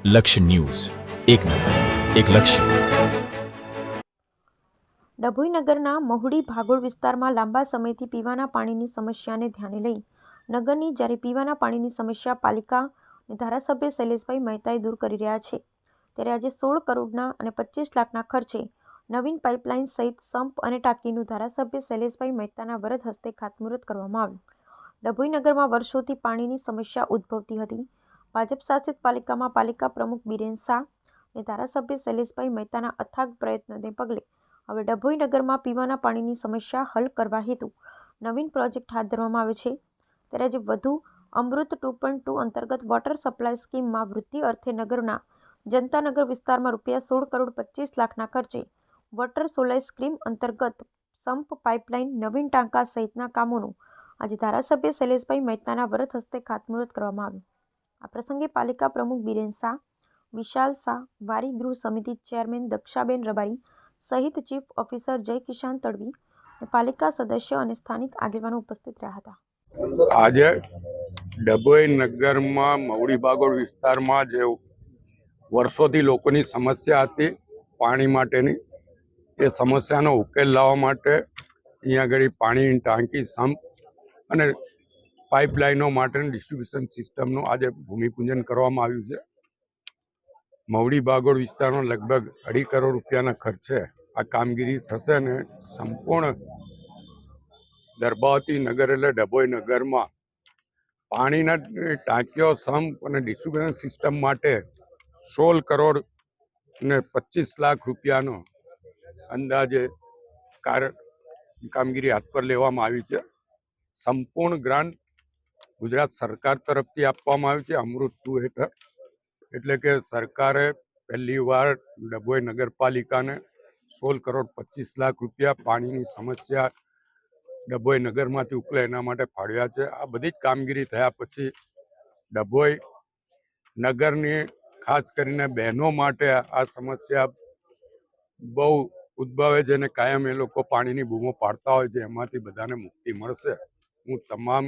લક્ષ્ય ન્યૂઝ, એક નજર, એક લક્ષ્ય. ડભોઈ નગરના મહુડી ભાગોળ વિસ્તારમાં લાંબા સમયથી પીવાના પાણીની સમસ્યાને ધ્યાને લઈ નગરની જ્યારે પીવાના પાણીની સમસ્યા પાલિકા અને ધારાસભ્ય શૈલેષભાઈ મહેતાએ દૂર કરી રહ્યા છે, ત્યારે આજે 16 કરોડના અને 25 લાખના ખર્ચે નવીન પાઇપલાઇન સહિત સંપ અને ટાંકીનું ધારાસભ્ય શૈલેષભાઈ મહેતાના વરદ હસ્તે ખાતમુહૂર્ત કરવામાં આવ્યું. ડભોઈ નગરમાં વર્ષોથી પાણીની સમસ્યા ઉદ્ભવતી હતી. ભાજપ શાસિત પાલિકામાં પાલિકા પ્રમુખ બિરેન શાહ અને ધારાસભ્ય શૈલેષભાઈ મહેતાના અથાગ પ્રયત્નોને પગલે હવે ડભોઈ નગરમાં પીવાના પાણીની સમસ્યા હલ કરવા હેતુ નવીન પ્રોજેક્ટ હાથ ધરવામાં આવે છે. ત્યારે આજે વધુ અમૃત 2.2 અંતર્ગત વોટર સપ્લાય સ્કીમમાં વૃદ્ધિ અર્થે નગરના જનતાનગર વિસ્તારમાં ₹16 કરોડ 25 લાખના ખર્ચે વોટર સપ્લાય સ્કીમ અંતર્ગત સંપ, પાઇપલાઇન, નવીન ટાંકા સહિતના કામોનું આજે ધારાસભ્ય શૈલેષભાઈ મહેતાના વરદ હસ્તે ખાતમુહૂર્ત કરવામાં આવ્યું. આ પ્રસંગે પાલિકા પ્રમુખ બિરેન શાહ, વિશાલ શાહ, વારી ગૃહ સમિતિ ચેરમેન દક્ષાબેન રબારી સહિત ચીફ ઓફિસર જય કિશન તડવી અને પાલિકા સદસ્ય અને સ્થાનિક આગેવાનો ઉપસ્થિત રહ્યા હતા. આજે ડભોઈ નગરમાં મહુડી ભાગોળ વિસ્તારમાં જે વર્ષોથી લોકોની સમસ્યા હતી પાણી માટેની, એ સમસ્યાનો ઉકેલ લાવવા માટે અહીંયા આગળ પાણીની ટાંકી, સંપ અને પાઇપલાઇનો માટેની ડિસ્ટ્રીબ્યુશન સિસ્ટમનું આજે ભૂમિપૂજન કરવામાં આવ્યું છે. મહુડી ભાગોળ વિસ્તારમાં લગભગ ₹2.5 કરોડ ખર્ચે આ કામગીરી થશે અને સંપૂર્ણ દર્ભાવતી નગર એટલે ડભોઈ નગરમાં પાણીના ટાંકીઓ, સંપ અને ડિસ્ટ્રીબ્યુશન સિસ્ટમ માટે 16 કરોડ અને 25 લાખ રૂપિયાનો અંદાજે કામગીરી હાથ પર લેવામાં આવી છે. સંપૂર્ણ ગ્રાન્ટ ગુજરાત સરકાર તરફથી આપવામાં આવ્યું છે અમૃત 2 હેઠળ. એટલે કે સરકારે પહેલી વાર ડભોઈ નગરપાલિકાને 16 કરોડ 25 લાખ રૂપિયા પાણીની સમસ્યા ડભોઈ નગરમાંથી ઉકલે એના માટે ફાળવ્યા છે. આ બધી જ કામગીરી થયા પછી ડભોઈ નગરની ખાસ કરીને બહેનો માટે આ સમસ્યા બહુ ઉદ્ભવે છે અને કાયમ એ લોકો પાણીની બૂમો પાડતા હોય છે, એમાંથી બધાને મુક્તિ મળશે. હું તમામ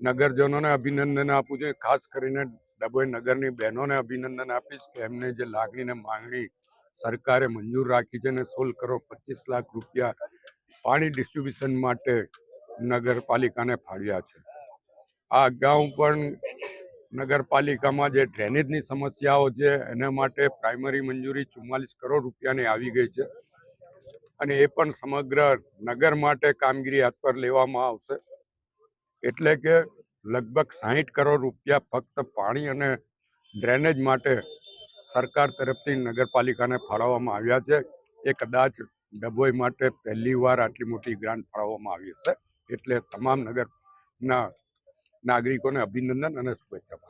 નગરજનોને અભિનંદન આપું છું. ખાસ કરીને ડભોઈ નગરની બહેનોને અભિનંદન આપીશ કે એમને જે લાગણી ને માંગણી સરકારે મંજૂર રાખી છે અને 16 કરોડ 25 લાખ રૂપિયા પાણી ડિસ્ટ્રીબ્યુશન માટે નગરપાલિકાને ફાળવ્યા છે. આ અગાઉ પણ નગરપાલિકામાં જે ડ્રેનેજની સમસ્યાઓ છે એના માટે પ્રાઇમરી મંજૂરી 44 કરોડ રૂપિયાની આવી ગઈ છે અને એ પણ સમગ્ર નગર માટે કામગીરી હાથ પર લેવામાં આવશે. એટલે કે લગભગ 60 કરોડ રૂપિયા ફક્ત પાણી અને ડ્રેનેજ માટે સરકાર તરફથી નગરપાલિકાને ફાળવવામાં આવ્યા છે. એ કદાચ ડભોઈ માટે પહેલી વાર આટલી મોટી ગ્રાન્ટ ફાળવવામાં આવી હશે. એટલે તમામ નગરના નાગરિકોને અભિનંદન અને શુભેચ્છા.